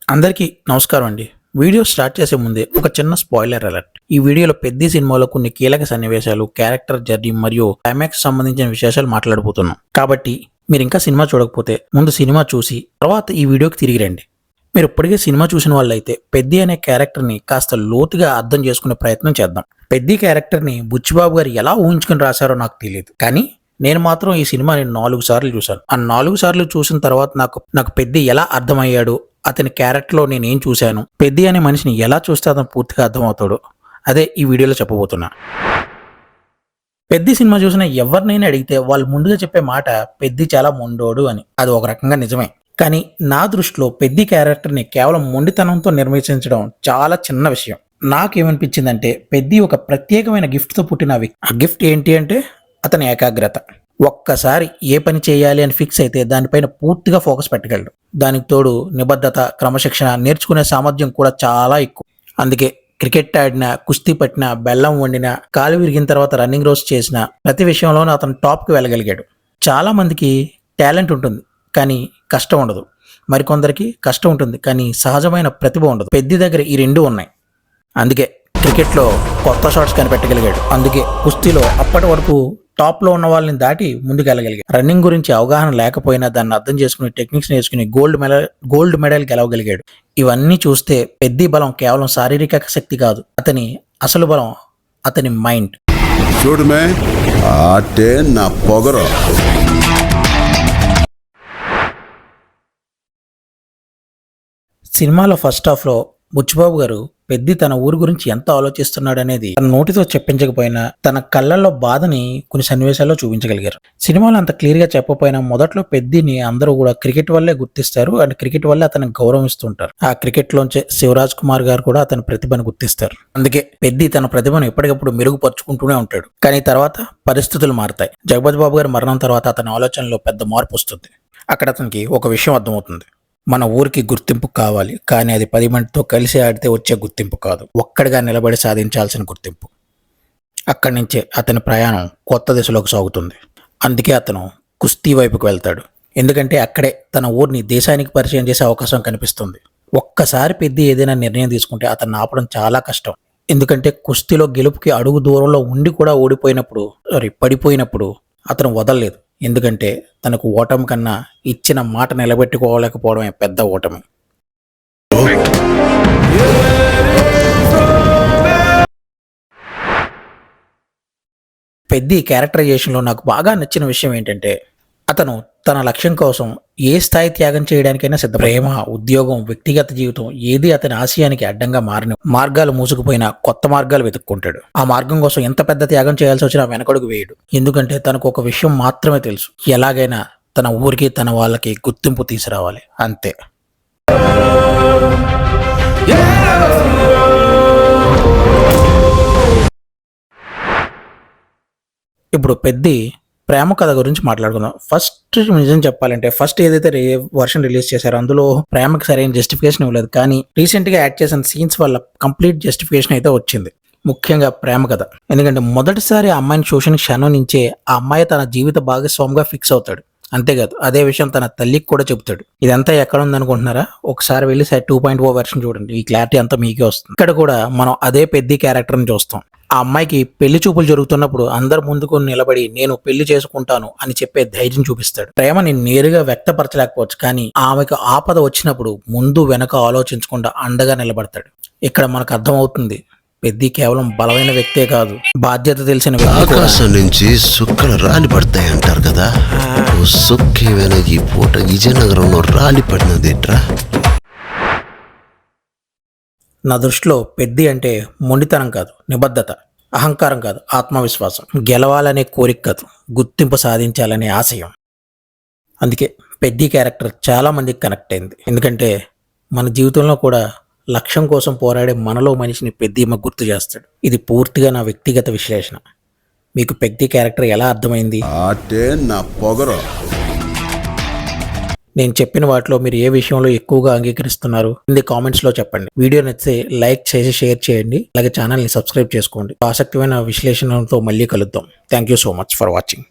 అందరికీ నమస్కారం అండి. వీడియో స్టార్ట్ చేసే ముందే ఒక చిన్న స్పాయిలర్ అలర్ట్. ఈ వీడియోలో పెద్ది సినిమాలో కొన్ని కీలక సన్నివేశాలు, క్యారెక్టర్ జర్నీ మరియు క్లైమాక్స్ సంబంధించిన విశేషాలు మాట్లాడబోతున్నాం. కాబట్టి మీరు ఇంకా సినిమా చూడకపోతే ముందు సినిమా చూసి తర్వాత ఈ వీడియోకి తిరిగి రండి. మీరు ఇప్పటికే సినిమా చూసిన వాళ్ళైతే పెద్ది అనే క్యారెక్టర్ని కాస్త లోతుగా అర్థం చేసుకునే ప్రయత్నం చేద్దాం. పెద్ది క్యారెక్టర్ని బుచ్చిబాబు గారు ఎలా ఊహించుకుని రాశారో నాకు తెలియదు, కానీ నేను మాత్రం ఈ సినిమాని 4 సార్లు చూశాను. ఆ 4 సార్లు చూసిన తర్వాత నాకు పెద్ది ఎలా అర్థమయ్యాడు, అతని క్యారెక్టర్లో నేనేం చూశాను, పెద్ది అనే మనిషిని ఎలా చూస్తే అతను పూర్తిగా అర్థమవుతాడో అదే ఈ వీడియోలో చెప్పబోతున్నా. పెద్ది సినిమా చూసిన ఎవరినైనా అడిగితే వాళ్ళు ముందుగా చెప్పే మాట పెద్ది చాలా మొండోడు అని. అది ఒక రకంగా నిజమే, కానీ నా దృష్టిలో పెద్ది క్యారెక్టర్ని కేవలం మొండితనంతో నిర్మించడం చాలా చిన్న విషయం. నాకేమనిపించిందంటే పెద్ది ఒక ప్రత్యేకమైన గిఫ్ట్తో పుట్టిన వ్యక్తి. ఆ గిఫ్ట్ ఏంటి అంటే అతని ఏకాగ్రత. ఒక్కసారి ఏ పని చేయాలి అని ఫిక్స్ అయితే దానిపైన పూర్తిగా ఫోకస్ పెట్టగలడు. దానికి తోడు నిబద్ధత, క్రమశిక్షణ, నేర్చుకునే సామర్థ్యం కూడా చాలా ఎక్కువ. అందుకే క్రికెట్ ఆడినా, కుస్తీ పట్టినా, బెల్లం వండినా, కాలు విరిగిన తర్వాత రన్నింగ్ రేస్ చేసిన ప్రతి విషయంలోనూ అతను టాప్కి వెళ్ళగలిగాడు. చాలా మందికి టాలెంట్ ఉంటుంది కానీ కష్టం ఉండదు. మరికొందరికి కష్టం ఉంటుంది కానీ సహజమైన ప్రతిభ ఉండదు. పెద్ది దగ్గర ఈ రెండు ఉన్నాయి. అందుకే క్రికెట్లో కొత్త షాట్స్ కనిపెట్టగలిగాడు. అందుకే కుస్తీలో అప్పటి వరకు టాప్లో ఉన్న వాళ్ళని దాటి ముందుకు వెళ్ళగలిగాడు. రన్నింగ్ గురించి అవగాహన లేకపోయినా దాన్ని అర్థం చేసుకుని టెక్నిక్స్ నేర్చుకుని గోల్డ్ మెడల్ గెలవగలిగాడు. ఇవన్నీ చూస్తే పెద్ది బలం కేవలం శారీరక శక్తి కాదు, అతని అసలు బలం అతని మైండ్. చూడమే ఆటే నా పొగరు. సినిమాలో ఫస్ట్ హాఫ్లో బుచ్చిబాబు గారు పెద్ది తన ఊరి గురించి ఎంత ఆలోచిస్తున్నాడనేది తన నోటితో చెప్పించకపోయినా తన కళ్ళల్లో బాధని కొన్ని సన్నివేశాల్లో చూపించగలిగారు. సినిమాలో అంత క్లియర్గా చెప్పకపోయినా మొదట్లో పెద్దిని అందరూ కూడా క్రికెట్ వల్లే గుర్తిస్తారు అండ్ క్రికెట్ వల్లే అతనికి గౌరవిస్తుంటారు. ఆ క్రికెట్లోంచే శివరాజ్ కుమార్ గారు కూడా అతని ప్రతిభను గుర్తిస్తారు. అందుకే పెద్ది తన ప్రతిభను ఎప్పటికప్పుడు మెరుగుపరుచుకుంటూనే ఉంటాడు. కానీ తర్వాత పరిస్థితులు మారుతాయి. జగపతి బాబు గారి మరణం తర్వాత అతని ఆలోచనలో పెద్ద మార్పు వస్తుంది. అక్కడ అతనికి ఒక విషయం అర్థమవుతుంది. మన ఊరికి గుర్తింపు కావాలి, కానీ అది 10 మందితో కలిసి ఆడితే వచ్చే గుర్తింపు కాదు, ఒక్కడిగా నిలబడి సాధించాల్సిన గుర్తింపు. అక్కడి నుంచే అతని ప్రయాణం కొత్త దిశలోకి సాగుతుంది. అందుకే అతను కుస్తీ వైపుకు వెళ్తాడు. ఎందుకంటే అక్కడే తన ఊరిని దేశానికి పరిచయం చేసే అవకాశం కనిపిస్తుంది. ఒక్కసారి పెద్ది ఏదైనా నిర్ణయం తీసుకుంటే అతన్ని ఆపడం చాలా కష్టం. ఎందుకంటే కుస్తీలో గెలుపుకి అడుగు దూరంలో ఉండి కూడా పడిపోయినప్పుడు అతను వదలలేదు. ఎందుకంటే తనకు ఓటమి కన్నా ఇచ్చిన మాట నిలబెట్టుకోలేకపోవడమే పెద్ద ఓటమి. పెద్ది క్యారెక్టరైజేషన్లో నాకు బాగా నచ్చిన విషయం ఏంటంటే అతను తన లక్ష్యం కోసం ఏ స్థాయి త్యాగం చేయడానికైనా సిద్ధం. ప్రేమ, ఉద్యోగం, వ్యక్తిగత జీవితం ఏది అతని ఆశయానికి అడ్డంగా మారిన మార్గాలు మూసుకుపోయినా కొత్త మార్గాలు వెతుక్కుంటాడు. ఆ మార్గం కోసం ఎంత పెద్ద త్యాగం చేయాల్సి వచ్చినా వెనకడుగు వేయడు. ఎందుకంటే తనకు ఒక విషయం మాత్రమే తెలుసు, ఎలాగైనా తన ఊరికి తన వాళ్ళకి గుర్తింపు తీసుకురావాలి, అంతే. ఇప్పుడు పెద్ది ప్రేమ కథ గురించి మాట్లాడుకుందాం. ఫస్ట్ నిజం చెప్పాలంటే ఫస్ట్ ఏదైతే వర్షన్ రిలీజ్ చేశారో అందులో ప్రేమకి సరైన జస్టిఫికేషన్ ఇవ్వలేదు, కానీ రీసెంట్ గా యాడ్ చేసిన సీన్స్ వల్ల కంప్లీట్ జస్టిఫికేషన్ అయితే వచ్చింది. ముఖ్యంగా ప్రేమ కథ. ఎందుకంటే మొదటిసారి ఆ అమ్మాయిని చూసిన క్షణం నుంచే ఆ అమ్మాయి తన జీవిత భాగస్వామిగా ఫిక్స్ అవుతాడు. అంతేకాదు అదే విషయం తన తల్లికి కూడా చెబుతాడు. ఇదంతా ఎక్కడ ఉందనుకుంటున్నారా? ఒకసారి వెళ్ళి 2.0 వెర్షన్ చూడండి, ఈ క్లారిటీ అంతా మీకే వస్తుంది. ఇక్కడ కూడా మనం అదే పెద్ది క్యారెక్టర్ని చూస్తాం. ఆ అమ్మాయికి పెళ్లి చూపులు జరుగుతున్నప్పుడు అందరు ముందుకు నిలబడి నేను పెళ్లి చేసుకుంటాను అని చెప్పే ధైర్యం చూపిస్తాడు. ప్రేమని నేరుగా వ్యక్తపరచలేకపోవచ్చు, కానీ ఆమెకు ఆపద వచ్చినప్పుడు ముందు వెనక ఆలోచించకుండా అండగా నిలబడతాడు. ఇక్కడ మనకు అర్థమవుతుంది పెద్ది కేవలం బలమైన వ్యక్తే కాదు, బాధ్యత తెలిసిన వ్యక్తి. ఆకాశం నుంచి సుక్కలు రాలి పడతాయి అంటారు కదా, సుక్కేమైనా ఈ పూట విజయనగరంలో రాలి పడినది ఎట్రా? నా దృష్టిలో పెద్ది అంటే మొండితనం కాదు, నిబద్ధత, అహంకారం కాదు, ఆత్మవిశ్వాసం, గెలవాలనే కోరిక కాదు, గుర్తింపు సాధించాలనే ఆశయం. అందుకే పెద్ది క్యారెక్టర్ చాలా మందికి కనెక్ట్ అయింది. ఎందుకంటే మన జీవితంలో కూడా లక్ష్యం కోసం పోరాడే మనలో మనిషిని పెద్ది గుర్తు చేస్తాడు. ఇది పూర్తిగా నా వ్యక్తిగత విశ్లేషణ. మీకు పెద్ది క్యారెక్టర్ ఎలా అర్థమైంది? ఆటే నా పొగరు. నేను చెప్పిన వాటిలో మీరు ఏ విషయంలో ఎక్కువగా అంగీకరిస్తున్నారు కామెంట్స్లో చెప్పండి. వీడియో నచ్చితే లైక్ చేసి షేర్ చేయండి, అలాగే ఛానల్ని సబ్స్క్రైబ్ చేసుకోండి. ఆసక్తిమైన విశ్లేషణలతో మళ్ళీ కలుద్దాం. Thank you so much for watching.